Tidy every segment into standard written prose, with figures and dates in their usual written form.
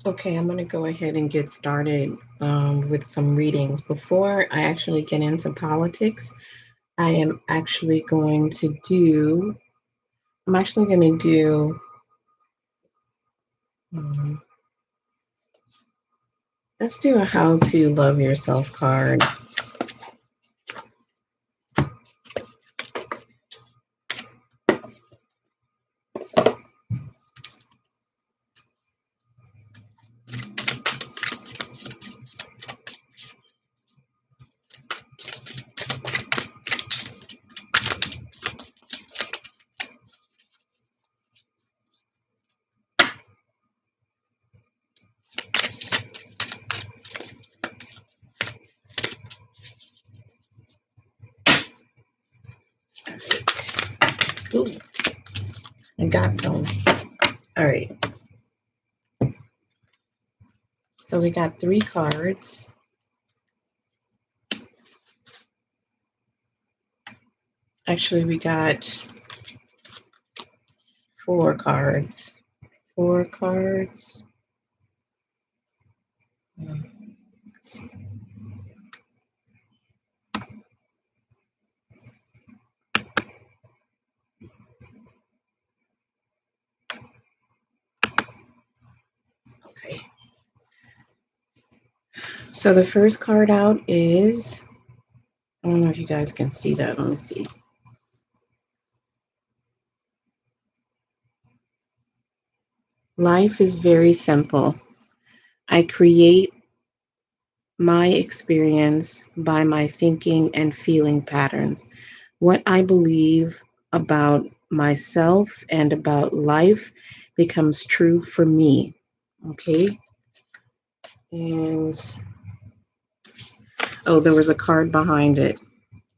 Okay, I'm going to go ahead and get started with some readings. Before I actually get into politics, I am actually going to do, I'm actually going to do, um, let's do a how to love yourself card. Ooh, I got some. All right. So we got 3 cards. Actually, we got 4 cards. 4 cards. Okay. So the first card out is, I don't know if you guys can see that. Let me see. Life is very simple. I create my experience by my thinking and feeling patterns. What I believe about myself and about life becomes true for me. Okay. And oh, there was a card behind it.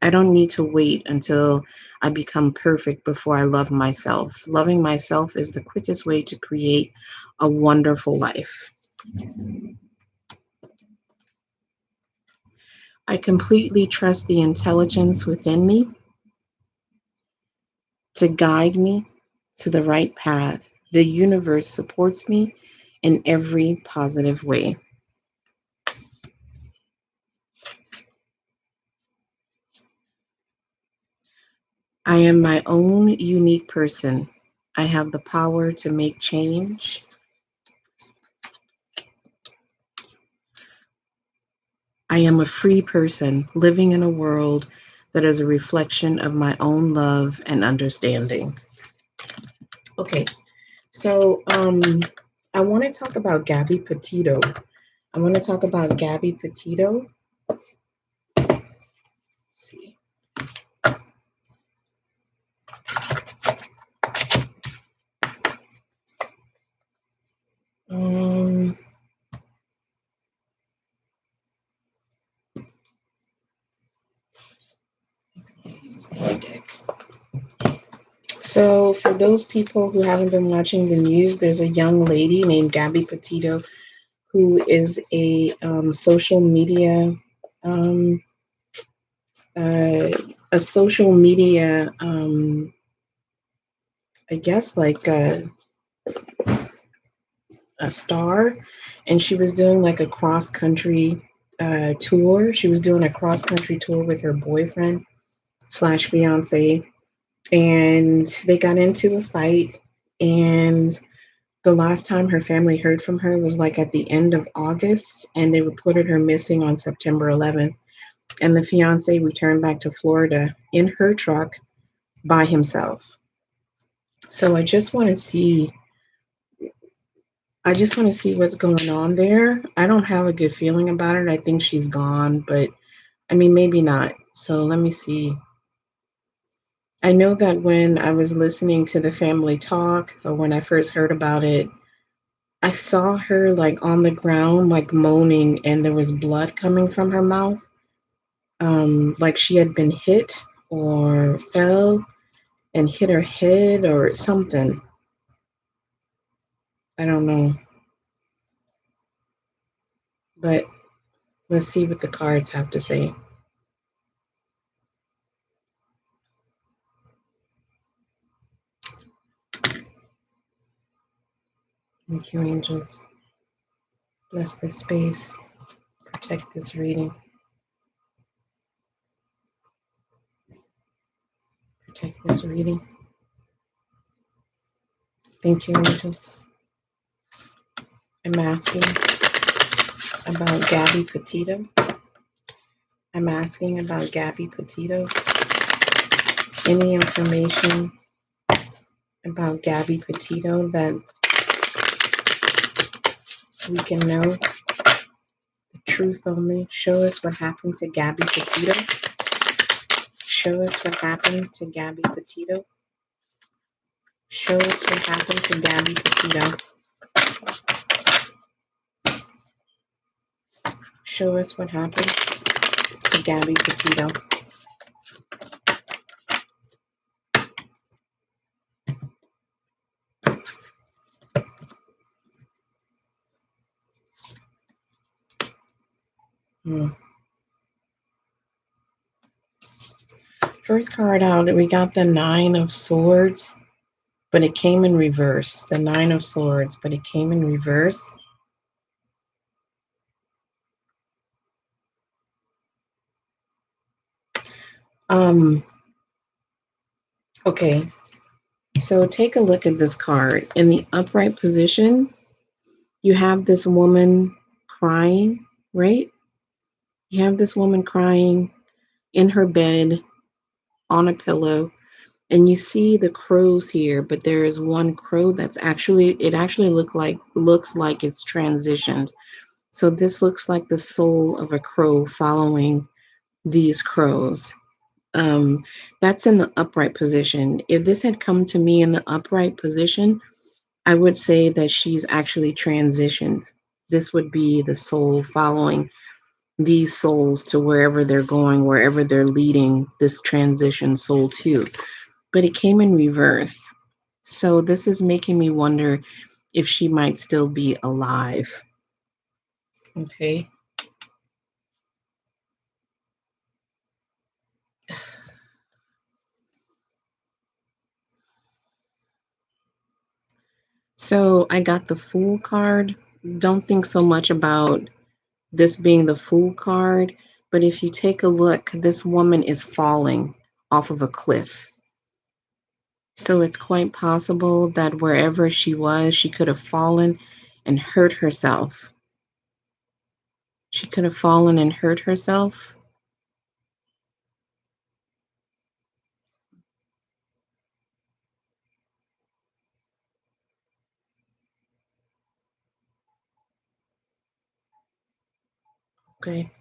I don't need to wait until I become perfect before I love myself. Loving myself is the quickest way to create a wonderful life. I completely trust the intelligence within me to guide me to the right path. The universe supports me in every positive way. I am my own unique person. I have the power to make change. I am a free person living in a world that is a reflection of my own love and understanding. Okay, so I want to talk about Gabby Petito. I want to talk about Gabby Petito. Let's see. Um, use this deck. So, for those people who haven't been watching the news, there's a young lady named Gabby Petito who is um, uh, a social media, I guess like a star, and she was doing like a cross country tour. She was doing a cross country tour with her boyfriend slash fiance, and they got into a fight. And the last time her family heard from her was like at the end of August, and they reported her missing on September 11th. And the fiance returned back to Florida in her truck by himself. So I just want to see what's going on there. I don't have a good feeling about it. I think she's gone, but I mean, maybe not. So let me see. I know that when I was listening to the family talk, or when I first heard about it, I saw her like on the ground, like moaning, and there was blood coming from her mouth, like she had been hit or fell and hit her head or something. I don't know, but let's see what the cards have to say. Thank you, angels. Bless this space. Protect this reading. Protect this reading. Thank you, angels. I'm asking about Gabby Petito. I'm asking about Gabby Petito. Any information about Gabby Petito that we can know? The truth only. Show us what happened to Gabby Petito. Show us what happened to Gabby Petito. Show us what happened to Gabby Petito. Show us what happened to Gabby Petito. First card out, we got the Nine of Swords, but it came in reverse. The Nine of Swords, but it came in reverse. Okay, so take a look at this card. In the upright position, you have this woman crying, right? You have this woman crying in her bed on a pillow, and you see the crows here, but there is one crow that's actually looks like it's transitioned. So this looks like the soul of a crow following these crows. That's in the upright position. If this had come to me in the upright position, I would say that she's actually transitioned. This would be the soul following these souls to wherever they're going, wherever they're leading this transition soul to. But it came in reverse. So this is making me wonder if she might still be alive. Okay. So I got the Fool card. Don't think so much about this being the Fool card, but if you take a look, this woman is falling off of a cliff. So it's quite possible that wherever she was, she could have fallen and hurt herself. She could have fallen and hurt herself. Okay.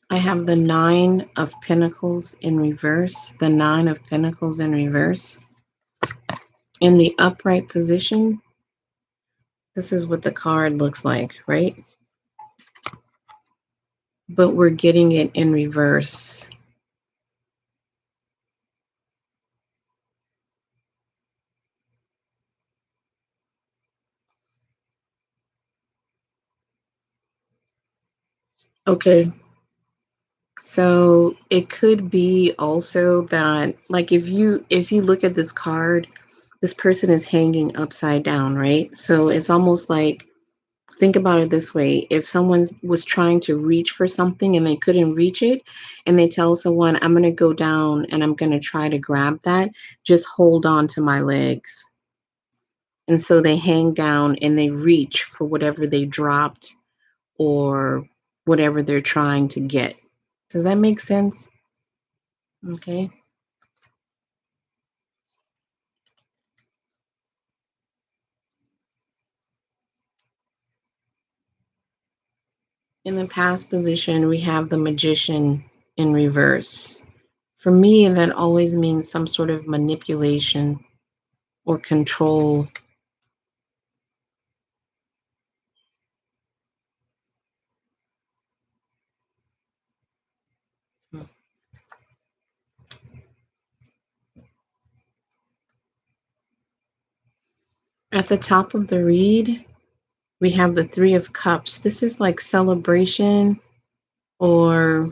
I have the Nine of Pentacles in reverse. The Nine of Pentacles in reverse. In the upright position, this is what the card looks like, right? But we're getting it in reverse. Okay. So it could be also that, like, if you look at this card, this person is hanging upside down, right? So it's almost like, think about it this way. If someone was trying to reach for something and they couldn't reach it, and they tell someone, I'm going to go down and I'm going to try to grab that, just hold on to my legs. And so they hang down and they reach for whatever they dropped or whatever they're trying to get. Does that make sense? Okay. In the past position, we have the Magician in reverse. For me, that always means some sort of manipulation or control. At the top of the read, we have the Three of Cups. This is like celebration, or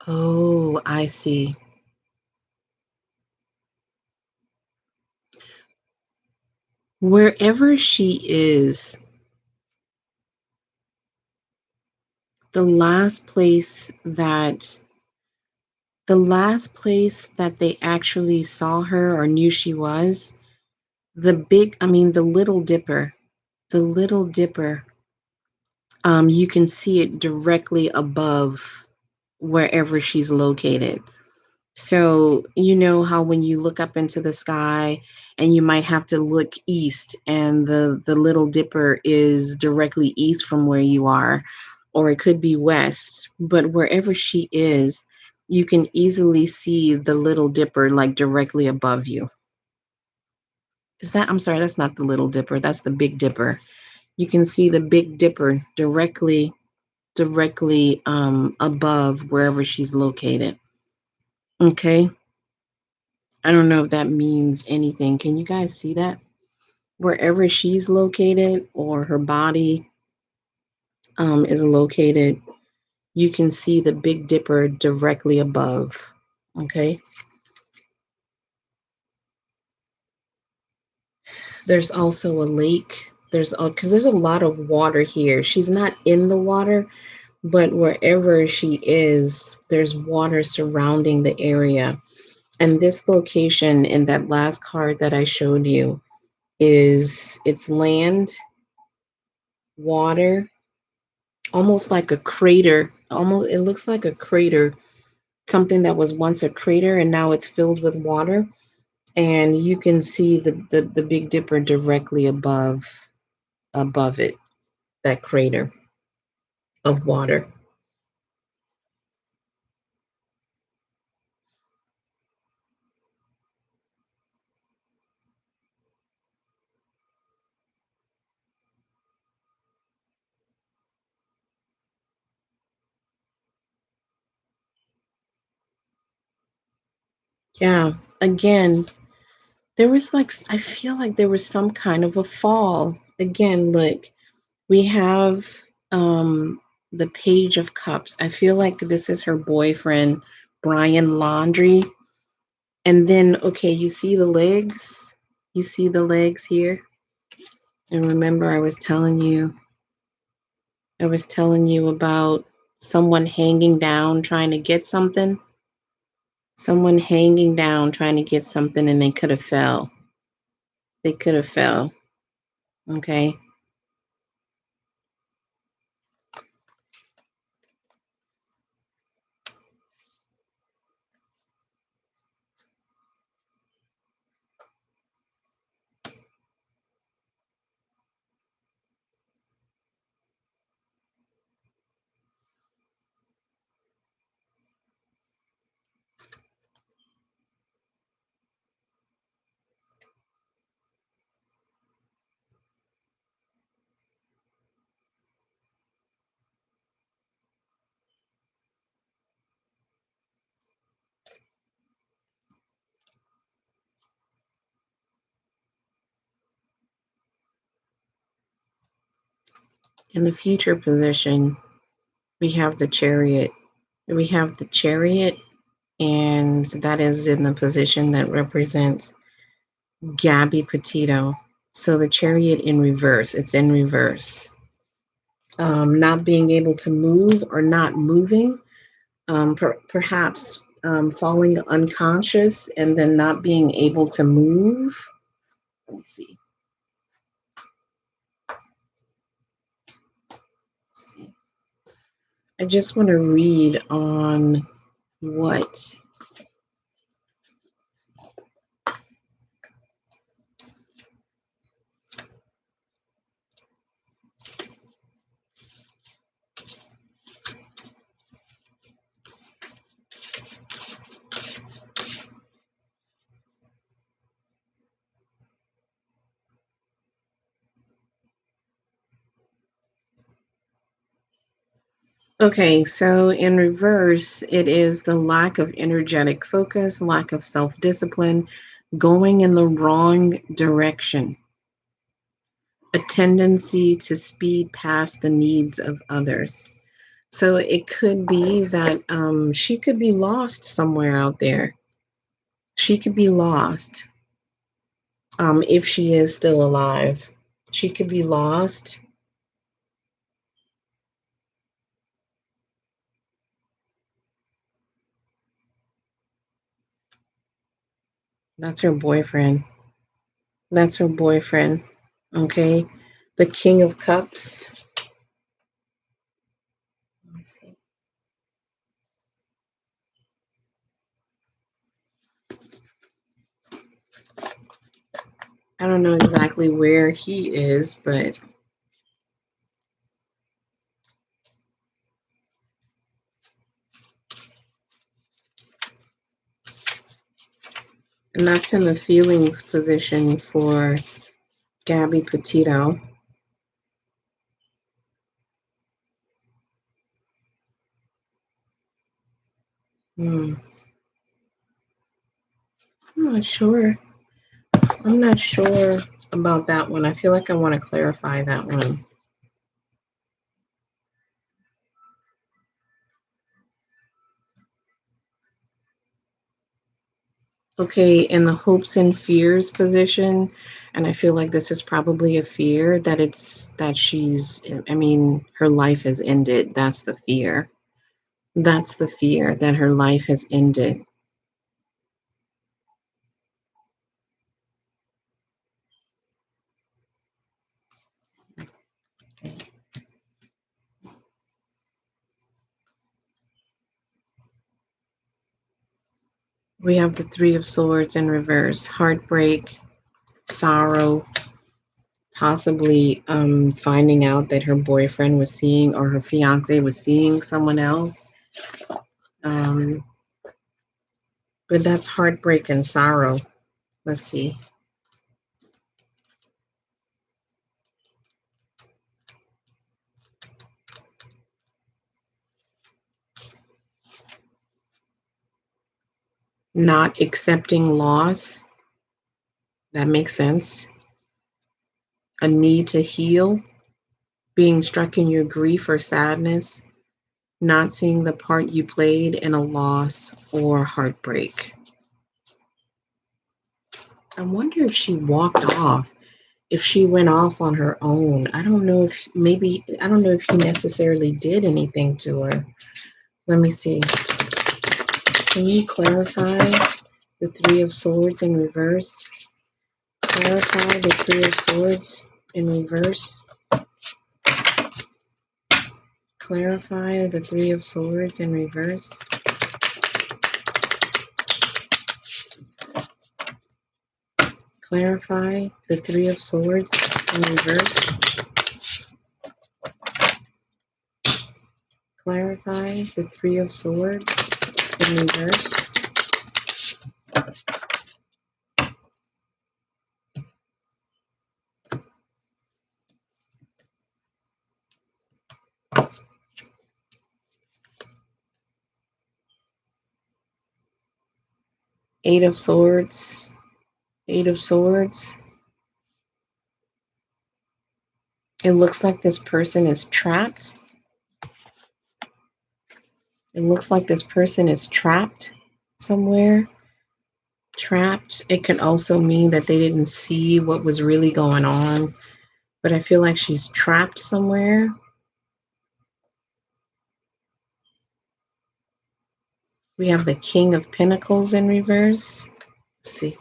Oh, I see. Wherever she is, the last place that the last place that they actually saw her or knew she was, the Little Dipper. The Little Dipper, you can see it directly above wherever she's located. So, you know how when you look up into the sky and you might have to look east and the Little Dipper is directly east from where you are, or it could be west, but wherever she is, you can easily see the Little Dipper like directly above you. I'm sorry, that's not the Little Dipper, that's the Big Dipper. You can see the Big Dipper directly above wherever she's located. Okay. I don't know if that means anything. Can you guys see that? Wherever she's located or her body is located, you can see the Big Dipper directly above. Okay. There's also a lake. Because there's a lot of water here. She's not in the water, but wherever she is, there's water surrounding the area. And this location in that last card that I showed you is it's land, water, almost like a crater. Almost it looks like a crater, something that was once a crater and now it's filled with water. And you can see the Big Dipper directly above it, that crater of water. Yeah. Again, I feel like there was some kind of a fall. Again, look, we have the Page of Cups. I feel like this is her boyfriend, Brian Laundry. And then, okay, you see the legs? You see the legs here? And remember, I was telling you about someone hanging down trying to get something. Someone hanging down trying to get something and they could have fell. They could have fell. Okay. In the future position, we have the chariot. We have the chariot, and that is in the position that represents Gabby Petito. So the chariot in reverse, it's in reverse. Not being able to move or not moving, perhaps falling unconscious and then not being able to move. Let me see. Let's see. I just want to read on what. Okay, so in reverse, it is the lack of energetic focus, lack of self discipline, going in the wrong direction, a tendency to speed past the needs of others. So it could be that she could be lost somewhere out there. She could be lost if she is still alive. She could be lost. That's her boyfriend. That's her boyfriend. Okay. The King of Cups. Let me see. I don't know exactly where he is, but and that's in the feelings position for Gabby Petito. Hmm. I'm not sure. I'm not sure about that one. I feel like I want to clarify that one. Okay, in the hopes and fears position, and I feel like this is probably a fear that I mean, her life has ended. That's the fear. That's the fear that her life has ended. We have the Three of Swords in reverse, heartbreak, sorrow, possibly finding out that her boyfriend was seeing or her fiance was seeing someone else. Um, but that's heartbreak and sorrow. Let's see. Not accepting loss. That makes sense. A need to heal. Being struck in your grief or sadness. Not seeing the part you played in a loss or heartbreak. I wonder if she walked off, if she went off on her own. I don't know if he necessarily did anything to her. Let me see. Can you clarify the Three of Swords in reverse? Clarify the Three of Swords in reverse. Clarify the Three of Swords in reverse. Clarify the Three of Swords in reverse. Clarify the Three of Swords in reverse. Eight of Swords. Eight of Swords. It looks like this person is trapped. It looks like this person is trapped somewhere. Trapped. It could also mean that they didn't see what was really going on, but I feel like she's trapped somewhere. We have the King of Pinnacles in reverse. Let's see.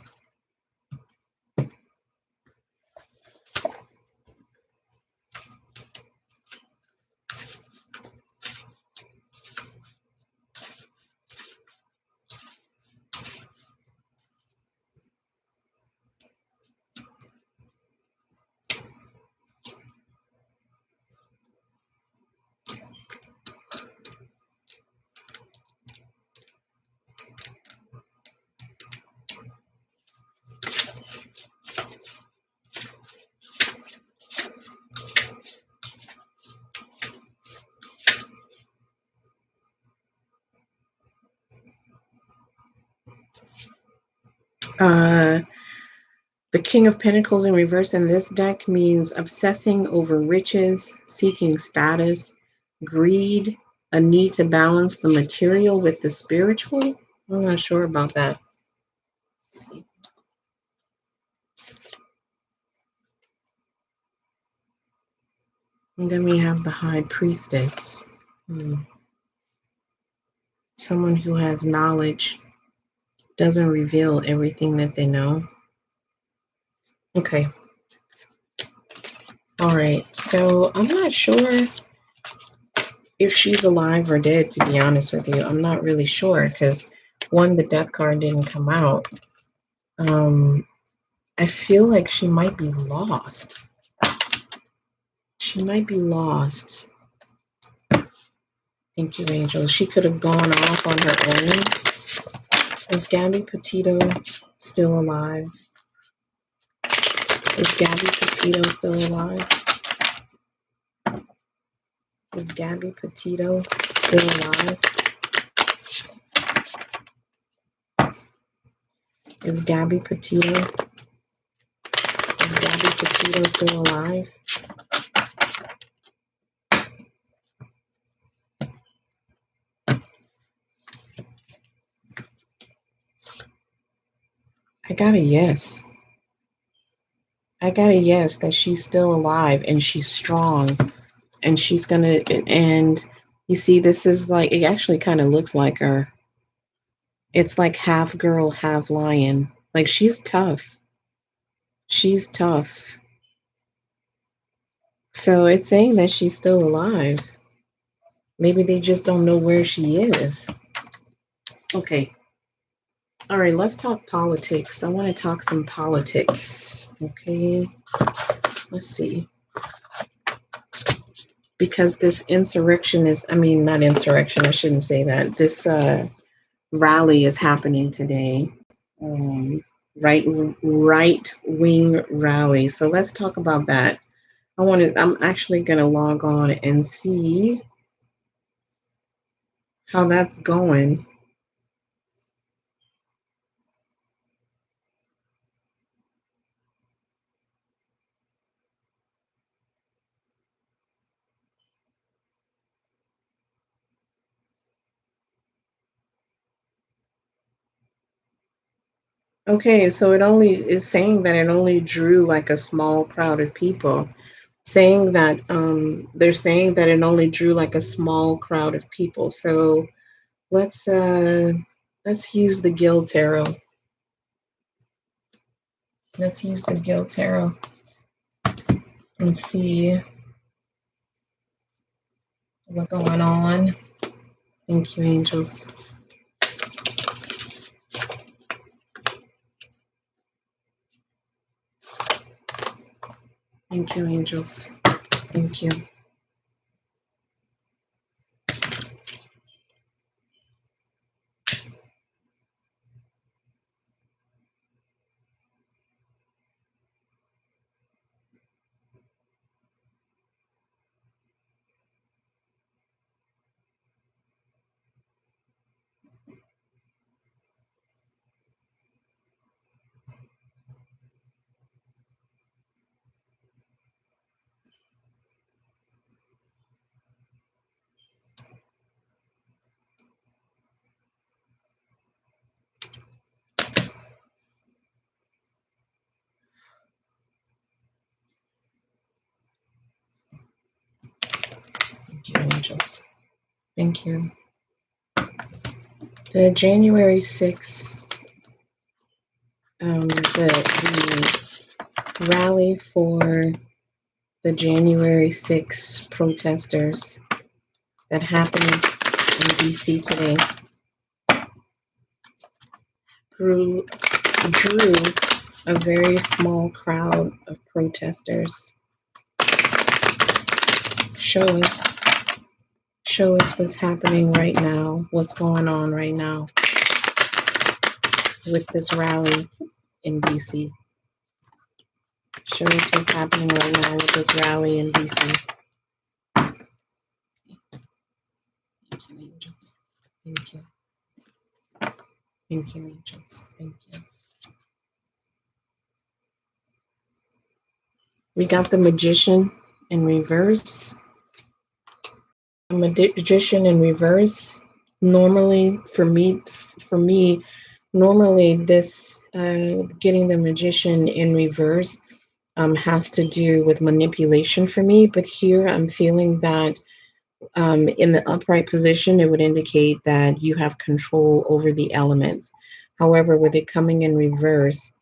The King of Pentacles in reverse in this deck means obsessing over riches, seeking status, greed, a need to balance the material with the spiritual. I'm not sure about that. Let's see. And then we have the High Priestess. Someone who has knowledge doesn't reveal everything that they know. Okay. All right. So I'm not sure if she's alive or dead, to be honest with you. I'm not really sure because, one, the death card didn't come out. I feel like she might be lost. She might be lost. Thank you, Angel. She could have gone off on her own. Is Gabby Petito still alive? Is Gabby Petito still alive? Is Gabby Petito still alive? Is Gabby Petito? Is Gabby Petito still alive? I got a yes. I got a yes that she's still alive and she's strong and she's gonna, and you see, this is like, it actually kind of looks like her. It's like half girl, half lion. Like she's tough. She's tough. So it's saying that she's still alive. Maybe they just don't know where she is. Okay. All right, let's talk politics. I want to talk some politics. Okay. Let's see. Because this insurrection is, I mean, not insurrection, I shouldn't say that. This rally is happening today. Right wing rally. So let's talk about that. I'm actually going to log on and see how that's going. Okay, so it only is saying that it only drew like a small crowd of people. Saying that they're saying that it only drew like a small crowd of people. So let's use the Guild Tarot. Let's use the Guild Tarot and see what's going on. Thank you, angels. Thank you, angels. Thank you. Thank you, angels. Thank you. The January 6th, the rally for the January 6th protesters that happened in DC today drew a very small crowd of protesters. Show us what's happening right now, what's going on right now with this rally in DC. Show us what's happening right now with this rally in DC. Thank you, angels. Thank you. Thank you, angels. Thank you. We got the Magician in reverse. A magician in reverse. Normally, for me, normally this getting the magician in reverse has to do with manipulation for me. But here, I'm feeling that in the upright position, it would indicate that you have control over the elements. However, with it coming in reverse,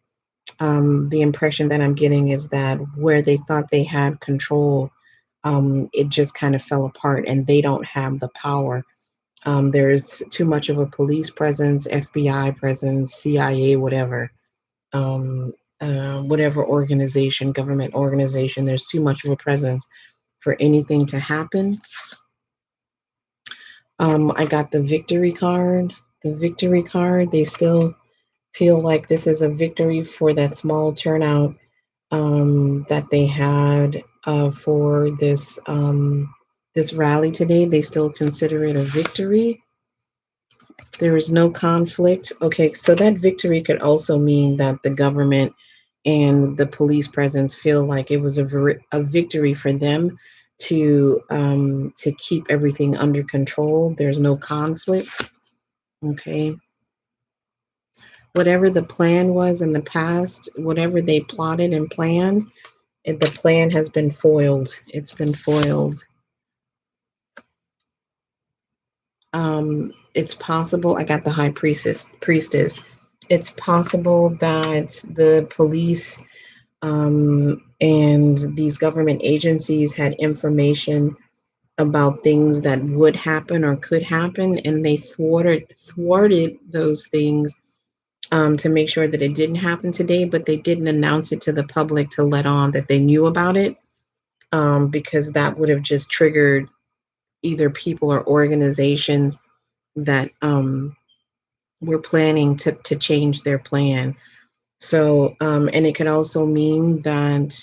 the impression that I'm getting is that where they thought they had control, it just kind of fell apart and they don't have the power. There's too much of a police presence, FBI presence, CIA, um, whatever organization, government organization. There's too much of a presence for anything to happen. I got the victory card. The victory card, they still feel like this is a victory for that small turnout that they had for this rally today. They still consider it a victory. There is no conflict. Okay, so that victory could also mean that the government and the police presence feel like it was a victory for them to keep everything under control. There's no conflict. Okay, whatever the plan was in the past, whatever they plotted and planned, the plan has been foiled. It's been foiled. It's possible. I got the high priestess. It's possible that the police and these government agencies had information about things that would happen or could happen, and they thwarted those things to make sure that it didn't happen today. But they didn't announce it to the public to let on that they knew about it, because that would have just triggered either people or organizations that were planning to change their plan. So, and it could also mean that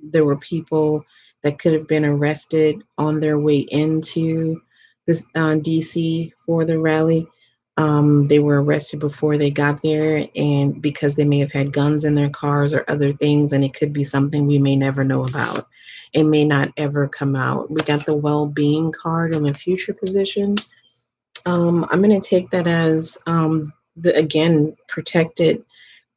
there were people that could have been arrested on their way into this DC for the rally. They were arrested before they got there, and because they may have had guns in their cars or other things, and it could be something we may never know about. It may not ever come out. We got the well-being card in the future position. I'm going to take that as the again protected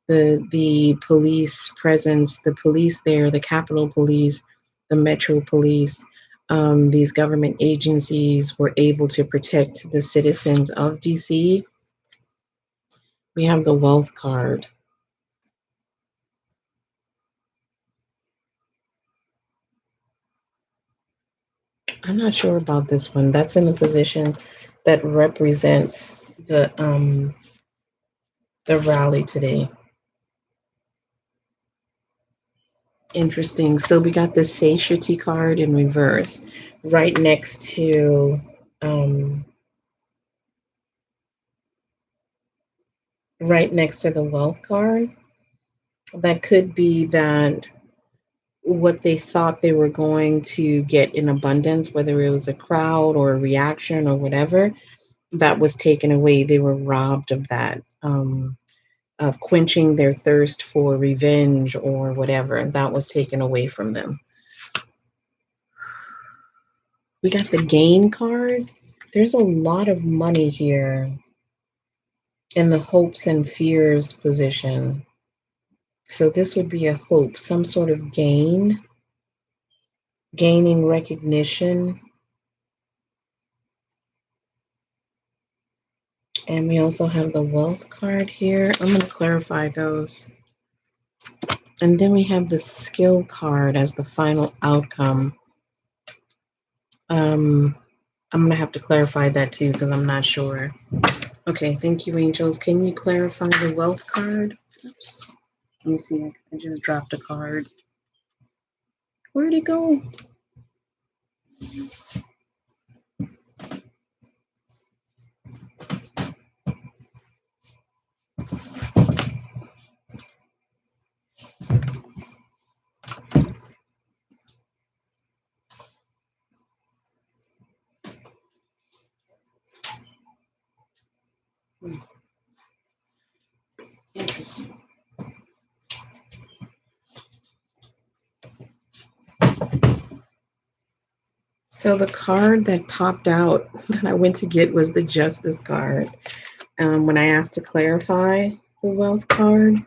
the police presence, the police there, the Capitol Police, the Metro Police. These government agencies were able to protect the citizens of DC. We have the wealth card. I'm not sure about this one. That's in the position that represents the rally today. Interesting. So we got the satiety card in reverse, right next to um, the wealth card. That could be that what they thought they were going to get in abundance, whether it was a crowd or a reaction or whatever, that was taken away. They were robbed of that, of quenching their thirst for revenge or whatever, and that was taken away from them. We got the gain card. There's a lot of money here in the hopes and fears position. So this would be a hope, some sort of gain, gaining recognition. And we also have the wealth card here. I'm going to clarify those. And then we have the skill card as the final outcome. I'm going to have to clarify that too because I'm not sure. Okay, thank you, angels. Can you clarify the wealth card? Oops. Let me see. I just dropped a card. Where'd it go? Interesting. So the card that popped out that I went to get was the Justice card. When I asked to clarify the Wealth card,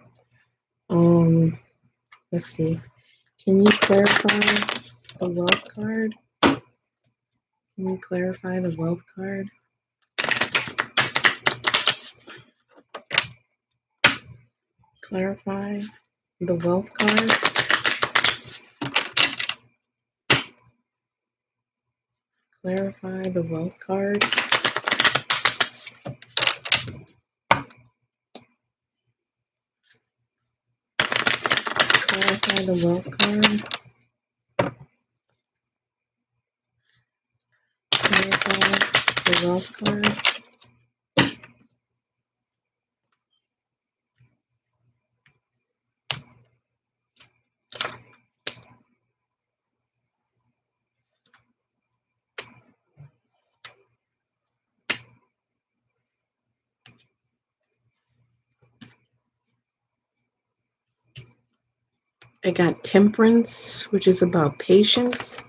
let's see. Can you clarify the Wealth card? Can you clarify the Wealth card? Clarify the Wealth card. Clarify the Wealth card. Clarify the Wealth card. Clarify the Wealth card. I got Temperance, which is about patience.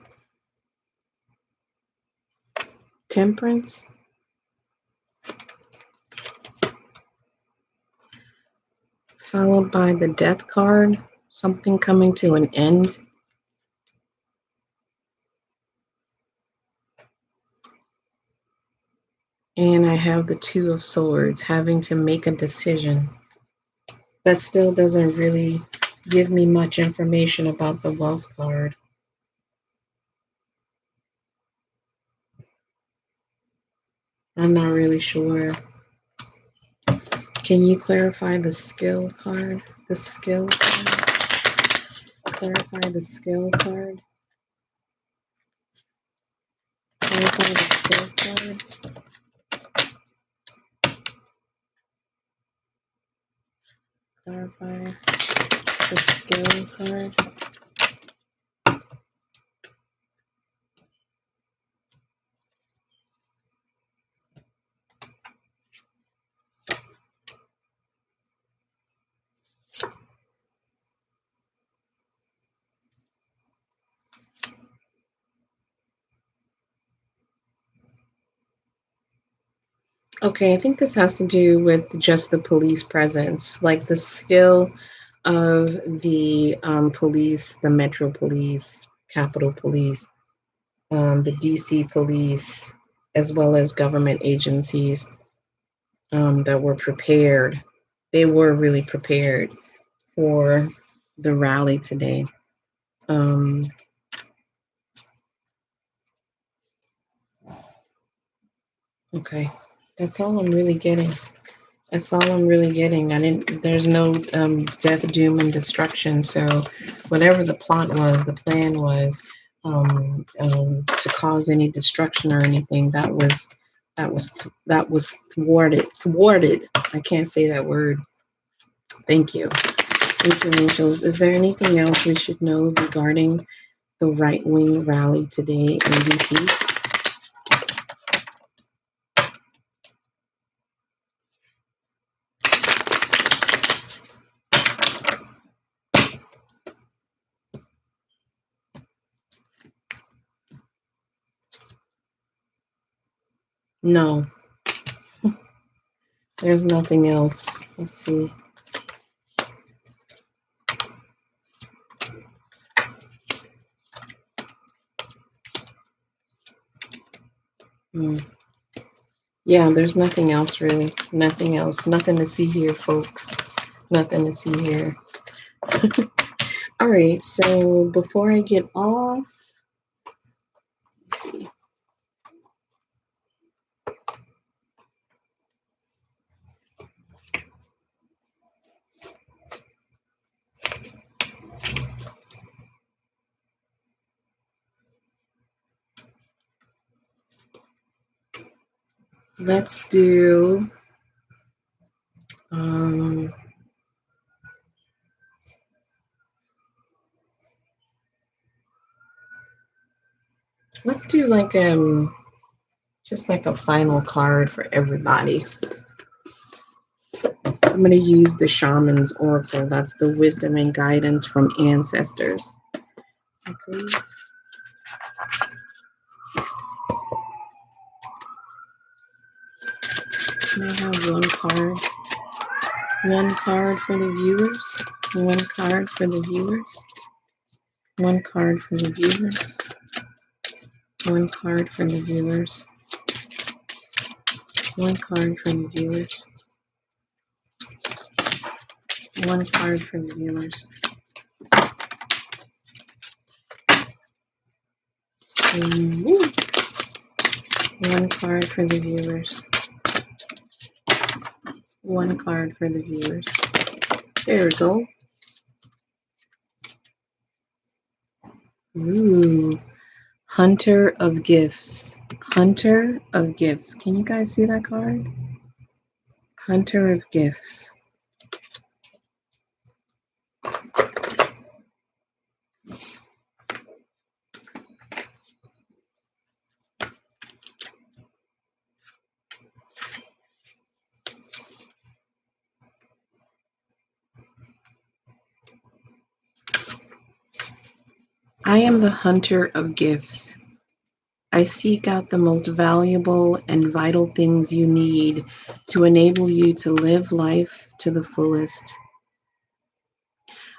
Temperance. Followed by the Death card, something coming to an end. And I have the Two of Swords, having to make a decision. That still doesn't really give me much information about the Wealth card. I'm not really sure. Can you clarify the Skill card? The Skill card? Clarify the Skill card. Clarify the Skill card. Clarify the Skill card. Okay, I think this has to do with just the police presence, like the skill of the police, the Metro Police, Capitol Police, the DC Police, as well as government agencies that were prepared. They were really prepared for the rally today. Okay, that's all I'm really getting. That's all I'm really getting. There's no death, doom, and destruction. So, whatever the plot was, the plan was to cause any destruction or anything. That was thwarted. Thwarted. I can't say that word. Thank you. Thank you, angels. Is there anything else we should know regarding the right-wing rally today in DC? No, there's nothing else. Let's see. Yeah, there's nothing else really. Nothing else. Nothing to see here, folks. Nothing to see here. All right, so before I get off, let's see. Let's do like just like a final card for everybody. I'm going to use the Shaman's Oracle. That's the wisdom and guidance from ancestors. Okay. Can I have one card? One card for the viewers. One card for the viewers. One card for the viewers. One card for the viewers. One card for the viewers. One card for the viewers. Ooh. One card for the viewers. One card for the viewers. There's all. Ooh. Hunter of Gifts. Hunter of Gifts. Can you guys see that card? Hunter of Gifts. I am the hunter of gifts. I seek out the most valuable and vital things you need to enable you to live life to the fullest.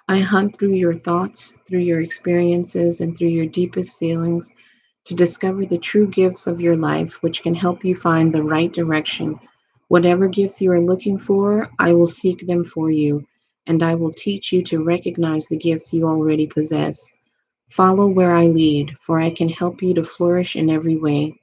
I hunt through your thoughts, through your experiences, and through your deepest feelings to discover the true gifts of your life, which can help you find the right direction. Whatever gifts you are looking for, I will seek them for you, and I will teach you to recognize the gifts you already possess. Follow where I lead, for I can help you to flourish in every way.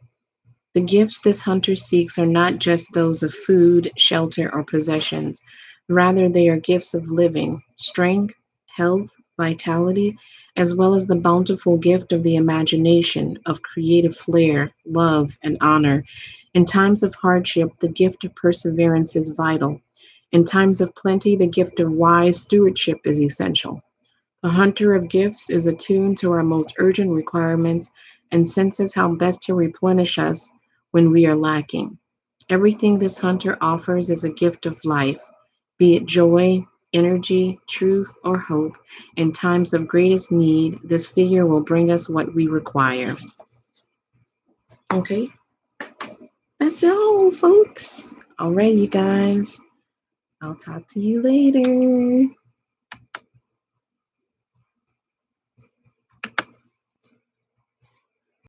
The gifts this hunter seeks are not just those of food, shelter, or possessions. Rather, they are gifts of living, strength, health, vitality, as well as the bountiful gift of the imagination, of creative flair, love, and honor. In times of hardship, the gift of perseverance is vital. In times of plenty, the gift of wise stewardship is essential. The hunter of gifts is attuned to our most urgent requirements and senses how best to replenish us when we are lacking. Everything this hunter offers is a gift of life, be it joy, energy, truth, or hope. In times of greatest need, this figure will bring us what we require. Okay, that's all, folks. All right, you guys. I'll talk to you later.